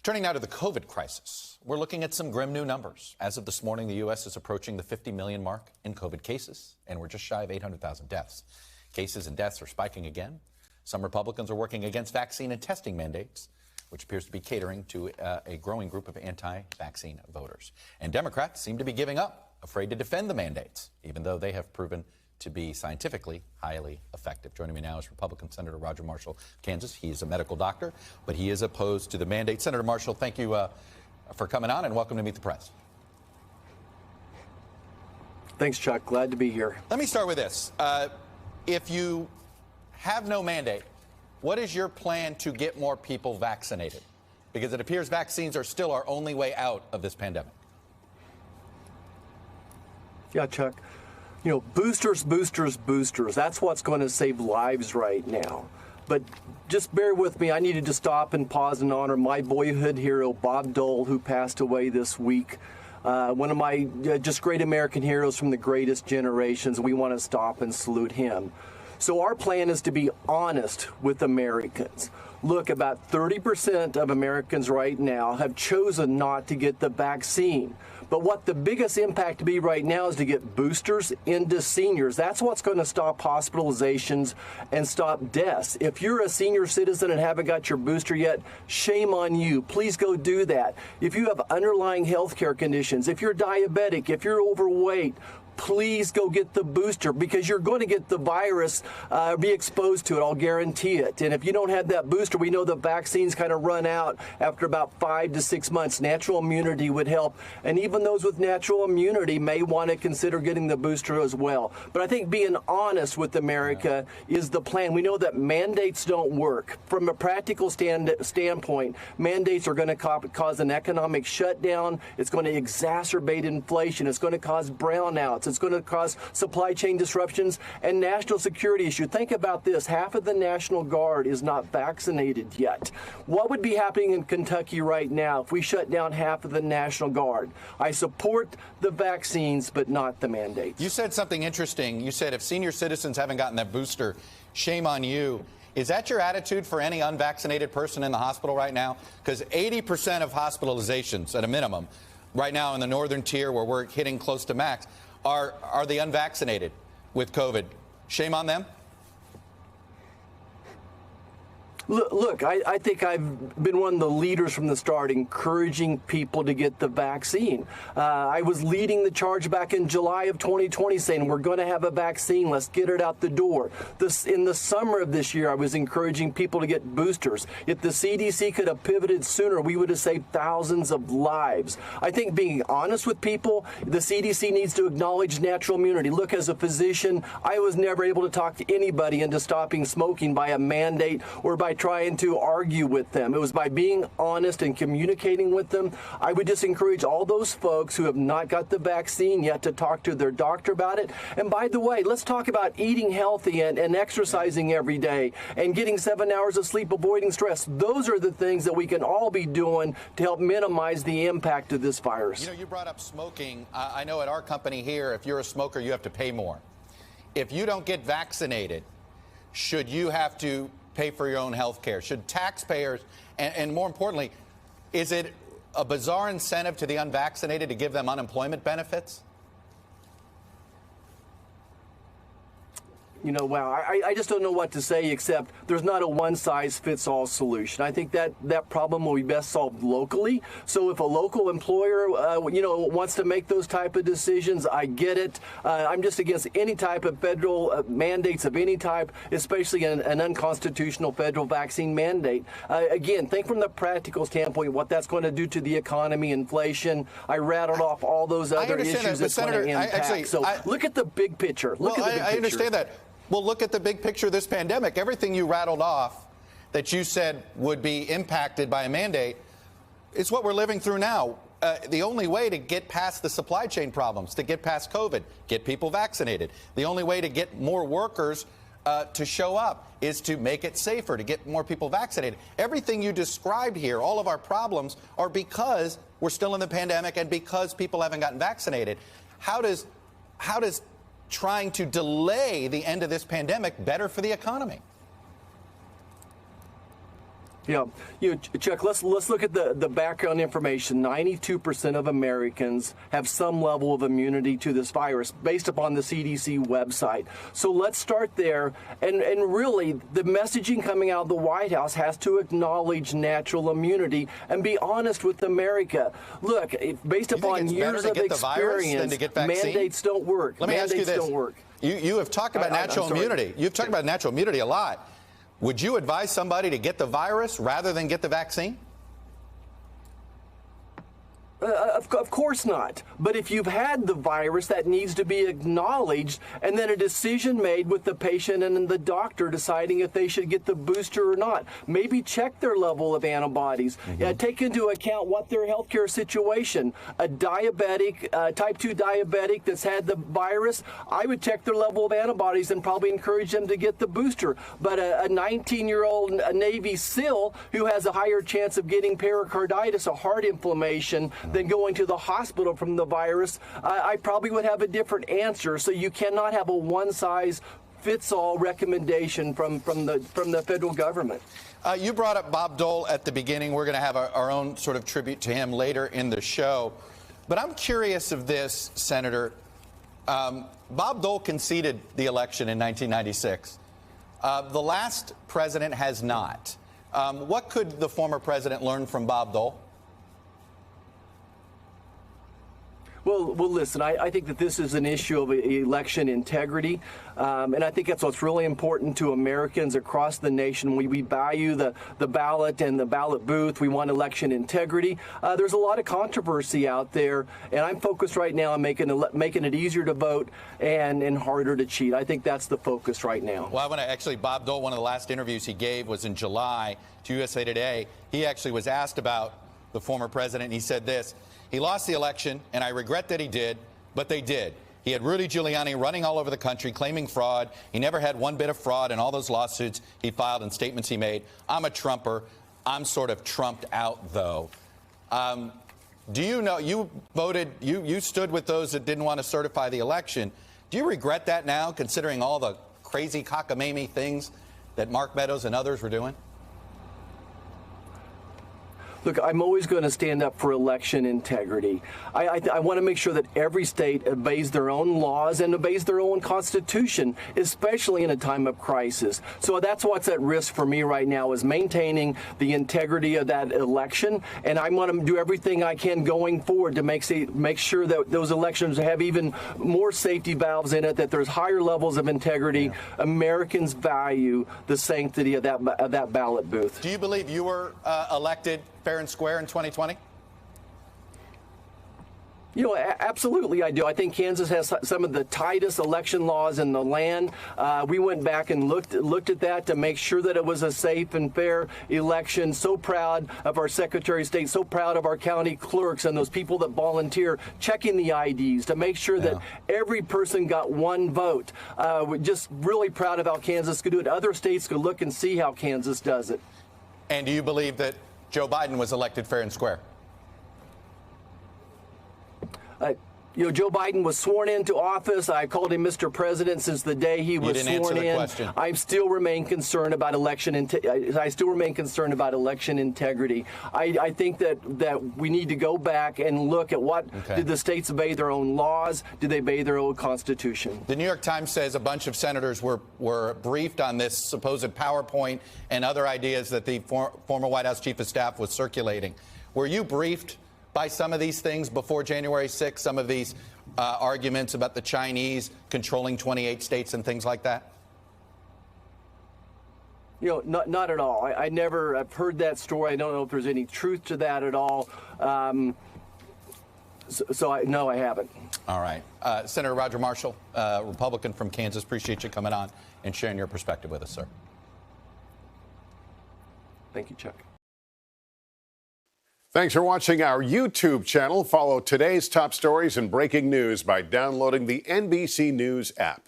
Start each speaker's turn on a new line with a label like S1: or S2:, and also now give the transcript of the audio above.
S1: Turning now to the COVID crisis, we're looking at some grim new numbers. As of this morning, the U.S. is approaching the 50 million mark in COVID cases, and we're just shy of 800,000 deaths. Cases and deaths are spiking again. Some Republicans are working against vaccine and testing mandates, which appears to be catering to a growing group of anti-vaccine voters. And Democrats seem to be giving up, afraid to defend the mandates, even though they have proven to be scientifically highly effective. Joining me now is Republican Senator Roger Marshall of Kansas. He's a medical doctor, but he is opposed to the mandate. Senator Marshall, thank you for coming on, and welcome to Meet the Press.
S2: Thanks, Chuck. Glad to be here.
S1: Let me start with this. If you have no mandate, what is your plan to get more people vaccinated? Because it appears vaccines are still our only way out of this pandemic.
S2: Yeah, Chuck. You know, boosters. That's what's going to save lives right now. But just bear with me. I needed to stop and pause and honor my boyhood hero, Bob Dole, who passed away this week. One of my just great American heroes from the greatest generations. We want to stop and salute him. So our plan is to be honest with Americans. Look, about 30% of Americans right now have chosen not to get the vaccine. But what the biggest impact to be right now is to get boosters into seniors. That's what's going to stop hospitalizations and stop deaths. If you're a senior citizen and haven't got your booster yet, shame on you. Please go do that. If you have underlying health care conditions, if you're diabetic, if you're overweight, please go get the booster, because you're going to get the virus, be exposed to it. I'll guarantee it. And if you don't have that booster, we know the vaccines kind of run out after about 5 to 6 months. Natural immunity would help. And even those with natural immunity may want to consider getting the booster as well. But I think being honest with America is the plan. We know that mandates don't work. From a practical standpoint, mandates are going to cause an economic shutdown. It's going to exacerbate inflation. It's going to cause brownouts. It's going to cause supply chain disruptions and national security issue. Think about this. Half of the National Guard is not vaccinated yet. What would be happening in Kentucky right now if we shut down half of the National Guard? I support the vaccines, but not the mandates. You said something interesting. You said if senior citizens haven't gotten that booster, shame on you. Is that your attitude for any unvaccinated person in the hospital right now? Because 80% of hospitalizations, at a minimum, right now in the northern tier where we're hitting close to max, are the unvaccinated with COVID. Shame on them? Look, I think I've been one of the leaders from the start, encouraging people to get the vaccine. I was leading the charge back in July of 2020 saying we're going to have a vaccine. Let's get it out the door. In the summer of this year, I was encouraging people to get boosters. If the CDC could have pivoted sooner, we would have saved thousands of lives. I think being honest with people, the CDC needs to acknowledge natural immunity. Look, as a physician, I was never able to talk to anybody into stopping smoking by a mandate or by trying to argue with them. It was by being honest and communicating with them. I would just encourage all those folks who have not got the vaccine yet to talk to their doctor about it. And by the way, let's talk about eating healthy and exercising every day and getting 7 hours of sleep, avoiding stress. Those are the things that we can all be doing to help minimize the impact of this virus.
S1: You know, you brought up smoking. I know at our company here, if you're a smoker, you have to pay more. If you don't get vaccinated, should you have to pay for your own health care? Should taxpayers, and more importantly, is it a bizarre incentive to the unvaccinated to give them unemployment benefits?
S2: You know, wow, I just don't know what to say, except there's not a one-size-fits-all solution. I think that problem will be best solved locally. So if a local employer, wants to make those type of decisions, I get it. I'm just against any type of federal mandates of any type, especially an unconstitutional federal vaccine mandate. Again, think from the practical standpoint what that's going to do to the economy, inflation. I rattled off all those other issues that's going to impact. Look at the big picture.
S1: I understand that. Well, look at the big picture of this pandemic. Everything you rattled off that you said would be impacted by a mandate is what we're living through now. The only way to get past the supply chain problems, to get past COVID, get people vaccinated. The only way to get more workers to show up is to make it safer, to get more people vaccinated. Everything you described here, all of our problems, are because we're still in the pandemic and because people haven't gotten vaccinated. How does trying to delay the end of this pandemic better for the economy?
S2: Yeah, Chuck, let's look at the background information. 92% of Americans have some level of immunity to this virus based upon the CDC website. So let's start there. And really, the messaging coming out of the White House has to acknowledge natural immunity and be honest with America. Look, based upon years of experience, mandates don't work.
S1: Let me ask you this. You have talked about natural immunity. You've talked about natural immunity a lot. Would you advise somebody to get the virus rather than get the vaccine?
S2: Of course not. But if you've had the virus, that needs to be acknowledged, and then a decision made with the patient and the doctor deciding if they should get the booster or not. Maybe check their level of antibodies. Take into account what their healthcare situation. A diabetic, type 2 diabetic that's had the virus, I would check their level of antibodies and probably encourage them to get the booster. But a 19-year-old Navy SEAL who has a higher chance of getting pericarditis, a heart inflammation, than going to the hospital from the virus, I probably would have a different answer. So you cannot have a one-size-fits-all recommendation from the federal government.
S1: You brought up Bob Dole at the beginning. We're going to have our own sort of tribute to him later in the show. But I'm curious of this, Senator. Bob Dole conceded the election in 1996. The last president has not. What could the former president learn from Bob Dole?
S2: Well, listen, I think that this is an issue of election integrity, and I think that's what's really important to Americans across the nation. We value the ballot and the ballot booth. We want election integrity. There's a lot of controversy out there, and I'm focused right now on making it easier to vote and harder to cheat. I think that's the focus right now.
S1: Well, I want to actually, Bob Dole, one of the last interviews he gave was in July to USA Today. He actually was asked about the former president, and he said this. He lost the election, and I regret that he did, but they did. He had Rudy Giuliani running all over the country claiming fraud. He never had one bit of fraud in all those lawsuits he filed and statements he made. I'm a Trumper. I'm sort of trumped out, though. Do you know, you voted, you stood with those that didn't want to certify the election. Do you regret that now, considering all the crazy cockamamie things that Mark Meadows and others were doing?
S2: Look, I'm always going to stand up for election integrity. I want to make sure that every state obeys their own laws and obeys their own constitution, especially in a time of crisis. So that's what's at risk for me right now, is maintaining the integrity of that election. And I want to do everything I can going forward to make sure that those elections have even more safety valves in it, that there's higher levels of integrity. Yeah. Americans value the sanctity of that ballot booth.
S1: Do you believe you were elected fair and square in 2020?
S2: You know, absolutely I do. I think Kansas has some of the tightest election laws in the land. We went back and looked at that to make sure that it was a safe and fair election. So proud of our Secretary of State, so proud of our county clerks and those people that volunteer checking the IDs to make sure that every person got one vote. We're just really proud of how Kansas could do it. Other states could look and see how Kansas does it.
S1: And do you believe that Joe Biden was elected fair and square?
S2: Joe Biden was sworn into office. I called him Mr. President since the day he was sworn in.
S1: Question.
S2: I still remain concerned about election integrity. I think that we need to go back and look at what did the states obey their own laws? Did they obey their own constitution?
S1: The New York Times says a bunch of senators were briefed on this supposed PowerPoint and other ideas that the former White House chief of staff was circulating. Were you briefed by some of these things before January 6th, some of these arguments about the Chinese controlling 28 states and things like that?
S2: Not at all. I've heard that story. I don't know if there's any truth to that at all. No, I haven't.
S1: All right. Senator Roger Marshall, Republican from Kansas, appreciate you coming on and sharing your perspective with us, sir.
S2: Thank you, Chuck.
S3: Thanks for watching our YouTube channel. Follow today's top stories and breaking news by downloading the NBC News app.